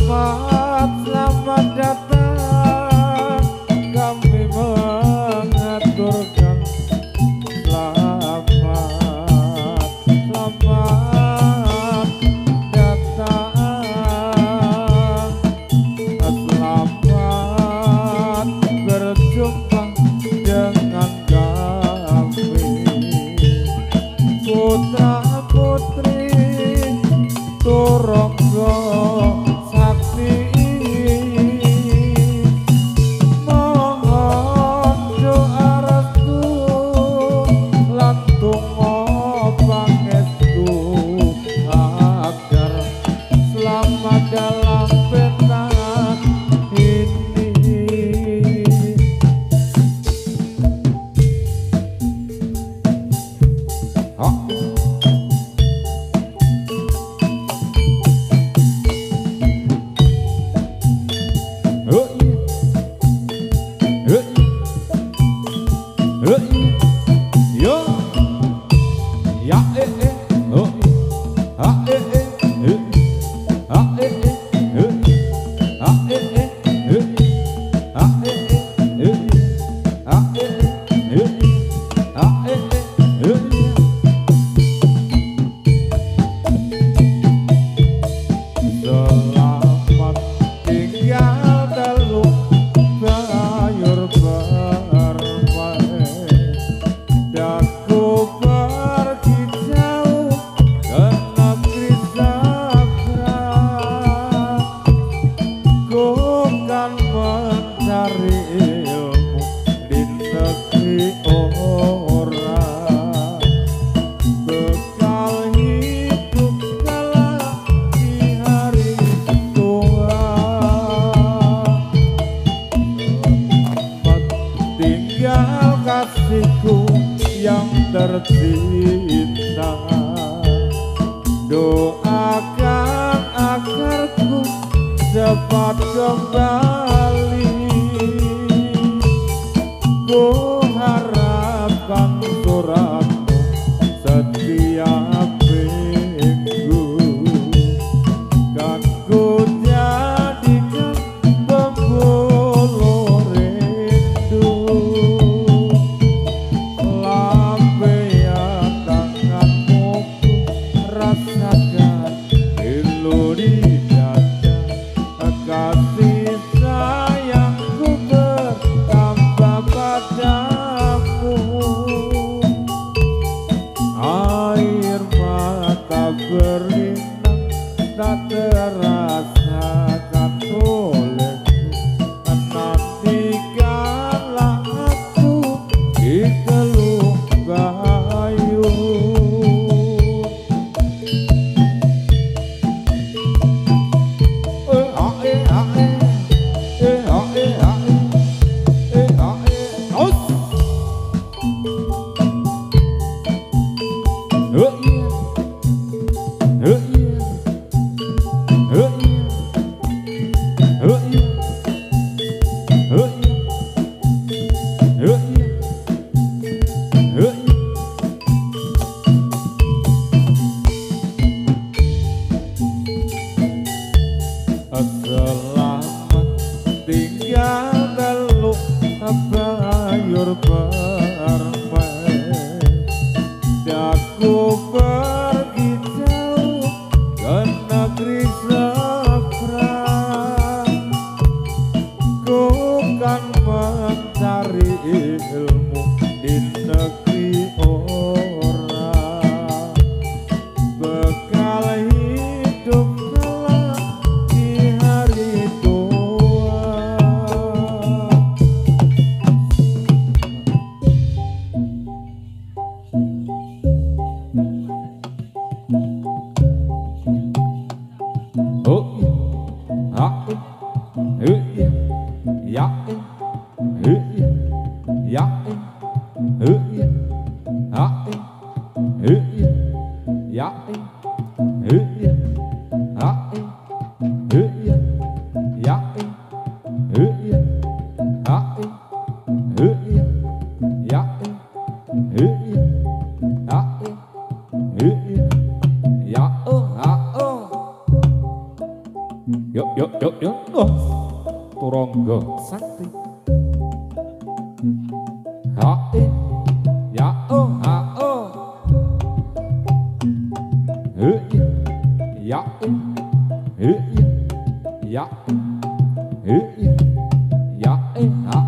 selamat datang. Kami mengaturkan selamat datang. Selamat berjumpa dengan kami, putra putri Turangga Sakti. Mohon doa restu lan donga pangestu agar selamat dalam pentas ini. Yo, ya oh, ha ha selamat tinggal dalam bayur bermain. Daku pergi jauh ke negeri seberang, ku kan mencari ilmu di negeri orang. Bekal hidup kelak di hari tua. Selamat tinggal kasihku yang tercinta, doakan agar ku cepat kembali. Ku harapkan suratmu setiap minggu, kan ku jadikan pembuluh rindu. Lambaian tanganmu ku rasakan pilu di dada, kasih sayangku bertambah padamu. Air mata berlinang tak terasakan olehku, nantikanlah aku di Teluk Gayung. Selamat tinggal Teluk bayur bermain. Daku pergi jauh ke negeri seberang, ku kan mencari ilmu di negeri orang. Bekal hidup kelak di hari tua. Yuk. Oh, turangga sakti. Ha ya oh ha oh. Ya ya ya ha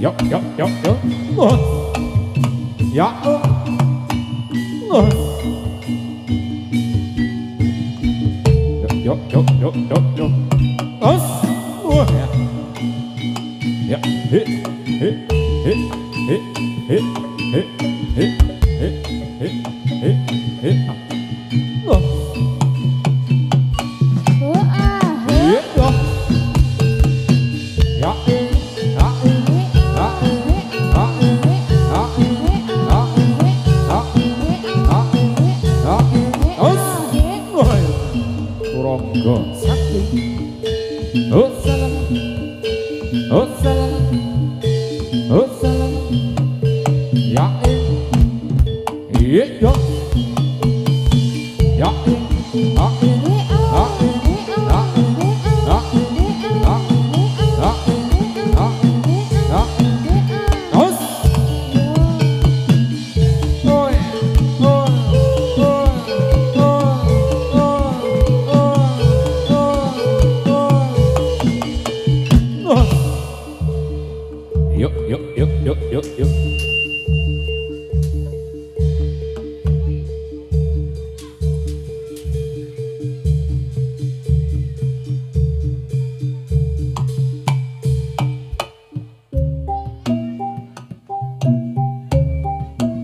Yo yo yo yo. Ya. Yo yo yo yo yo. Os. Ya. Ya. He he he he he he he he he he. Turangga Sakti. Oh salam. Oh salam. Oh salam. Ya yo. Ya Yuk.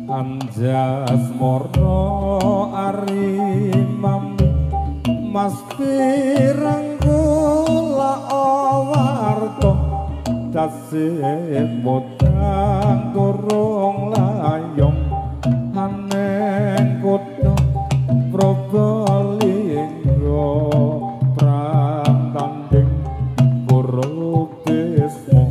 Anjas morno ari mami mas pirang kula awarta tasih mutang durung layong aneng kutha Probolinggo prantanding Kurubismo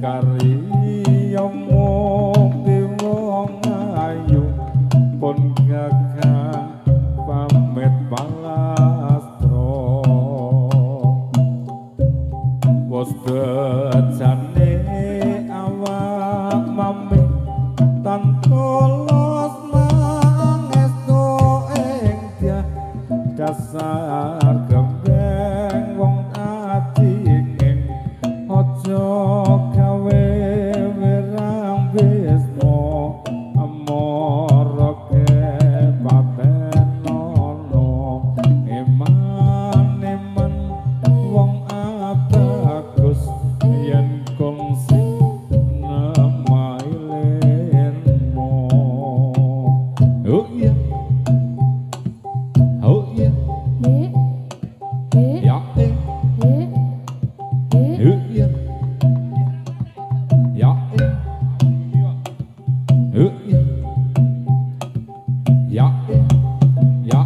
karya mukti wong ayu pun gagang pamit palastra wis bejane awak mami tantolos mangestu ing dia dasar gembeng wong adinging aja gawe wirang bismo amara kepaten nono eman wong abagus yen kongsi namailenmo oh iya ya iya ya ya ya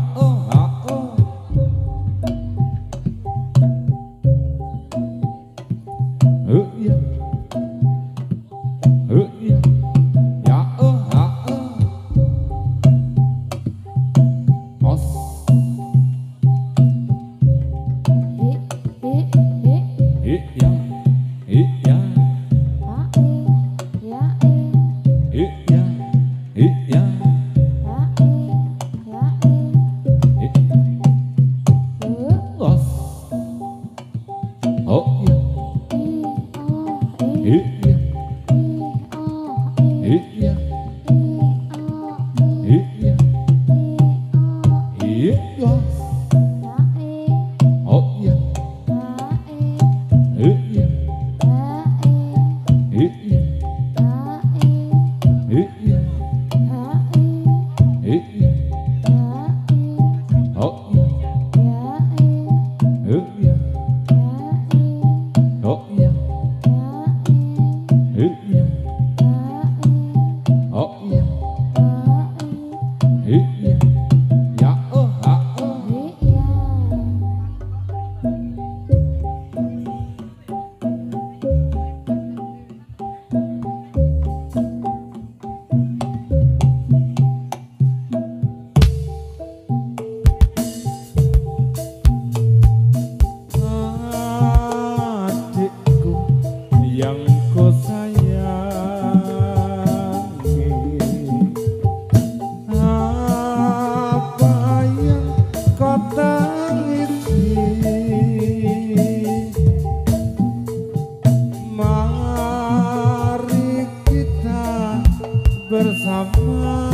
bersama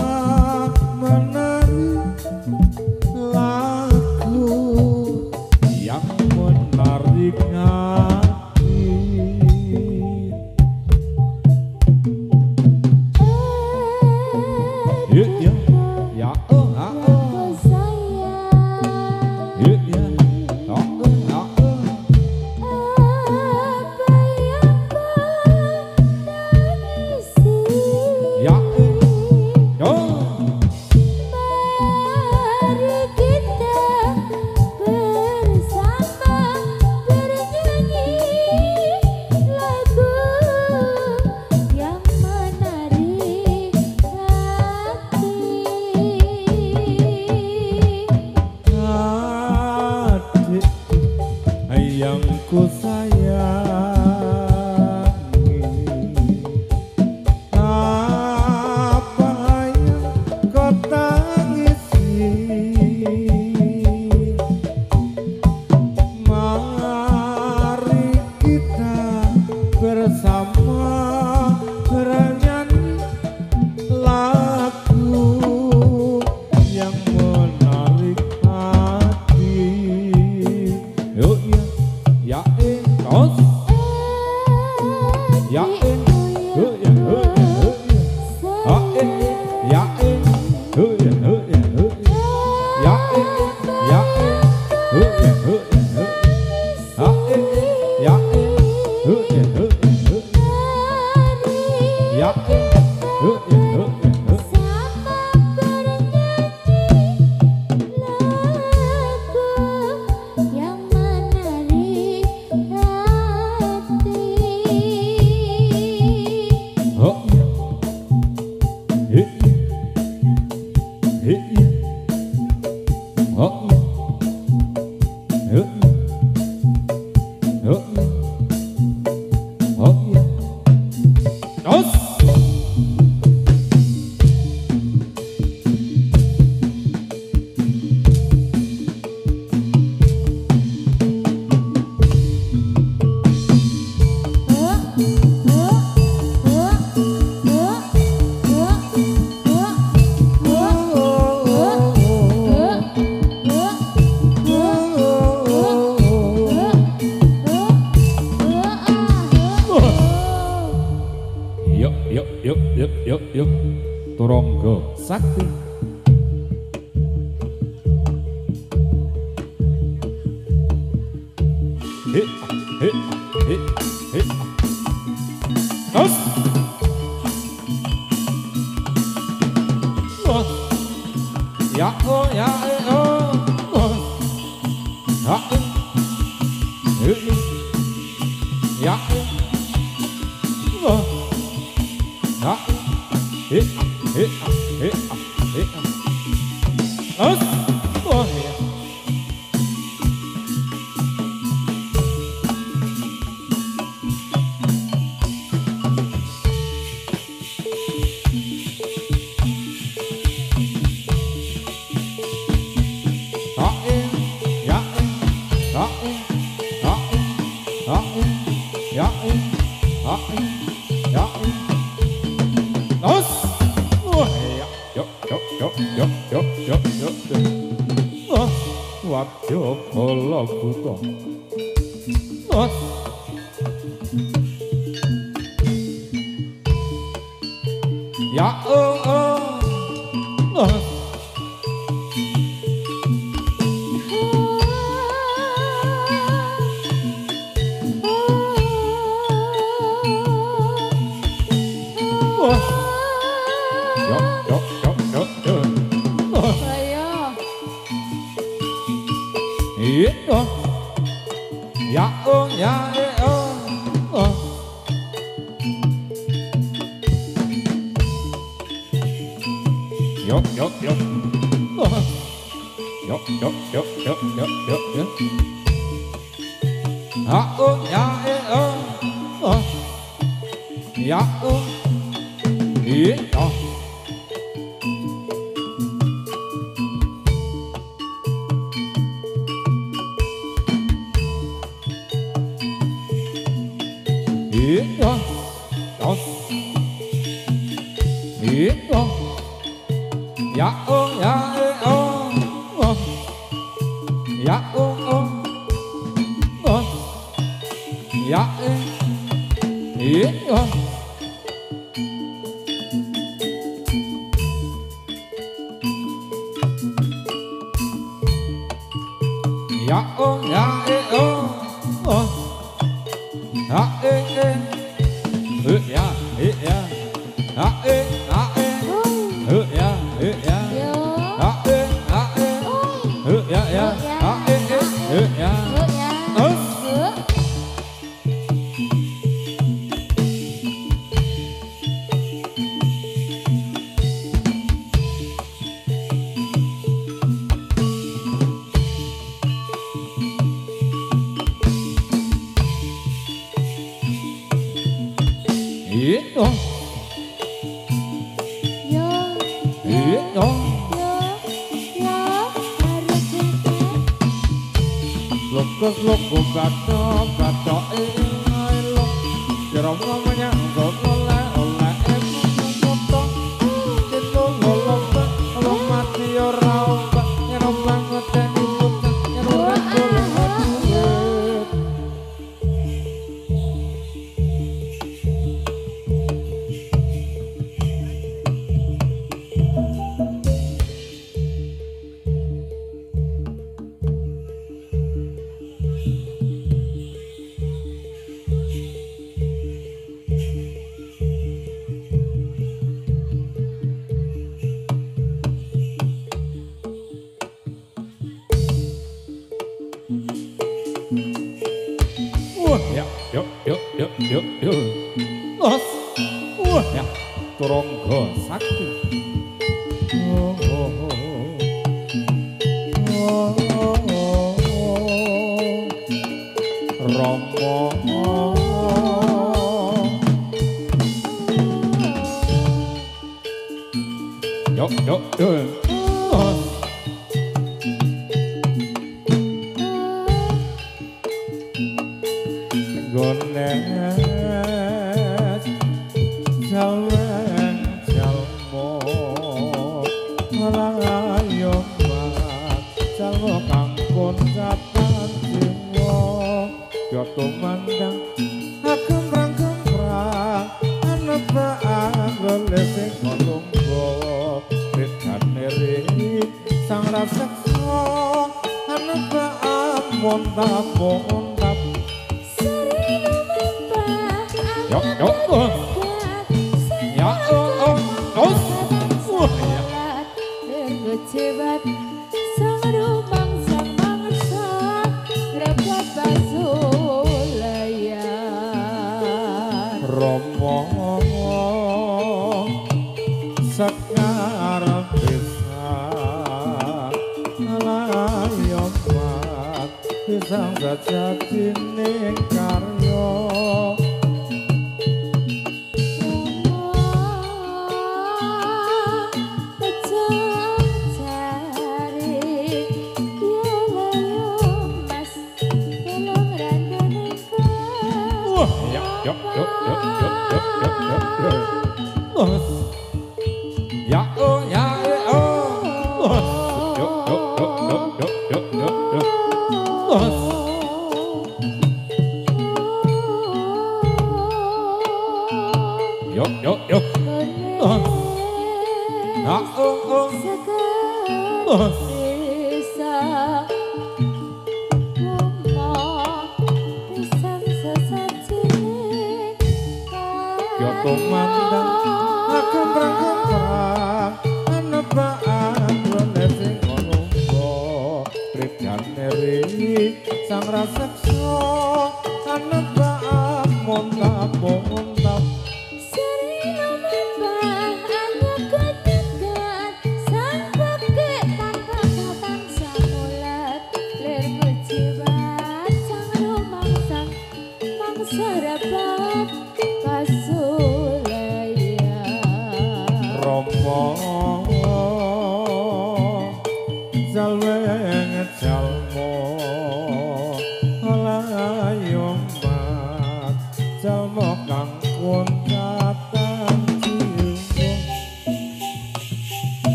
menari lagu yang menarik hati. Ya ya ya oh ah oh ya ya oh ah oh ya oh Mari kita bersama bernyanyi lagu yang menarik hati. Adik yang ku sayangi, apa yang kau tangisi? Mari kita bersama bernyanyi lagu yang menarik hati. Yuk ya tos ya ya ya Yang menarik Yuk Turangga Sakti. Terus ya oh ya oh ya Wadya kala buta. Ya oh ya oh ya oh oh ya oh oh oh ya oh ya oh ya oh oh ha ya ya ha ya ya Yo. ha ya ya ha ya oh Lokus lokus kato kato lo Jerong ngomongnya nggak oleh foto Itu ngolok lo mati orang Ngerong banget dan ibu Ngerong banget Yuk Os ya Turangga Sakti Rama yuk Os Gones Jaleng jalmo Malayo mat Jalmo kangkon jatan jiwa Joto mandang Akem prang Aneba agolesing kolonggo Ritan neri Sang rasekso Aneba amontap ya Berkecebat sang rumang sang mangsa Repot basulayan Romo sekar bisa Alayomat Pisang sajajining karyo Yuk ya oh ya oh yuk ya oh Tumandang akan berangkat anebaan ronesing kolombo Ridan neri sang rasekso anebaan montap Sering nomembah anyok ketegan sang peke tanpa batang samulat ler kecebat sang rumang sang mangsa rapat Jalweng jalmo Alayomat Jalmo kang kuntatan jiwa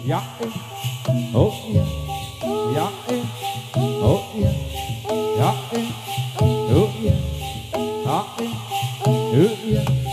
ya oh iya ya oh iya ya oh iya ha oh iya